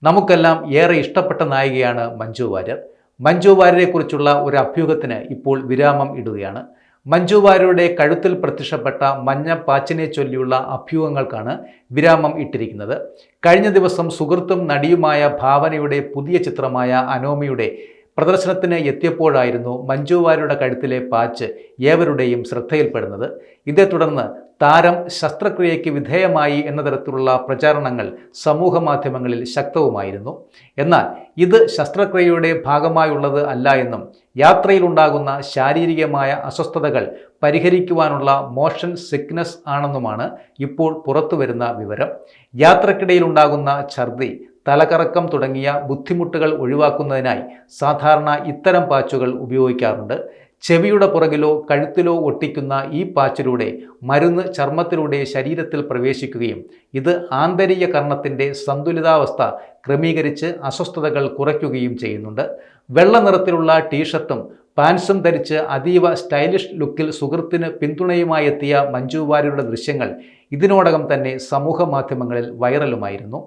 നമുക്കെല്ലാം ഏറെ ഇഷ്ടപ്പെട്ട നായികയാണ് മഞ്ജു വാര്യർ. മഞ്ജു വാര്യരെക്കുറിച്ചുള്ള ഒരു അഭ്യൂഹത്തിന് ഇപ്പോൾ വിരാമം ഇടുകയാണ്. മഞ്ജു വാര്യരുടെ കഴുത്തിൽ പ്രത്യക്ഷപ്പെട്ട മഞ്ഞ പാച്ചിനെ ചൊല്ലിയുള്ള അഭ്യൂഹങ്ങൾക്കാണ് വിരാമം ഇട്ടിരിക്കുന്നത്. കഴിഞ്ഞ ദിവസം സുഹൃത്തും നടിയുമായ ഭാവനയുടെ പുതിയ ചിത്രമായ അനോമയുടെ പ്രദർശനത്തിന് എത്തിയപ്പോഴായിരുന്നു മഞ്ജു വാര്യരുടെ കഴുത്തിലെ പാച്ച് ഏവരുടെയും ശ്രദ്ധയിൽപ്പെടുന്നത്. ഇതേ തുടർന്ന് താരം ശസ്ത്രക്രിയയ്ക്ക് വിധേയമായി എന്ന തരത്തിലുള്ള പ്രചാരണങ്ങൾ സമൂഹ മാധ്യമങ്ങളിൽ ശക്തവുമായിരുന്നു. എന്നാൽ ഇത് ശസ്ത്രക്രിയയുടെ ഭാഗമായുള്ളത് അല്ല എന്നും യാത്രയിലുണ്ടാകുന്ന ശാരീരികമായ അസ്വസ്ഥതകൾ പരിഹരിക്കുവാനുള്ള മോഷൻ സിക്നസ് ആണെന്നുമാണ് ഇപ്പോൾ പുറത്തുവരുന്ന വിവരം. യാത്രക്കിടയിലുണ്ടാകുന്ന ഛർദി, തലകറക്കം തുടങ്ങിയ ബുദ്ധിമുട്ടുകൾ ഒഴിവാക്കുന്നതിനായി സാധാരണ ഇത്തരം പാച്ചുകൾ ഉപയോഗിക്കാറുണ്ട്. ചെവിയുടെ പുറകിലോ കഴുത്തിലോ ഒട്ടിക്കുന്ന ഈ പാച്ചിലൂടെ മരുന്ന് ചർമ്മത്തിലൂടെ ശരീരത്തിൽ പ്രവേശിക്കുകയും ഇത് ആന്തരിക കർണത്തിൻ്റെ സന്തുലിതാവസ്ഥ ക്രമീകരിച്ച് അസ്വസ്ഥതകൾ കുറയ്ക്കുകയും ചെയ്യുന്നുണ്ട്. വെള്ള നിറത്തിലുള്ള ടീഷർട്ടും പാൻസും ധരിച്ച് അതീവ സ്റ്റൈലിഷ് ലുക്കിൽ സുഹൃത്തിന് പിന്തുണയുമായി എത്തിയ മഞ്ജു വാര്യരുടെ ദൃശ്യങ്ങൾ ഇതിനോടകം തന്നെ സമൂഹ മാധ്യമങ്ങളിൽ വൈറലുമായിരുന്നു.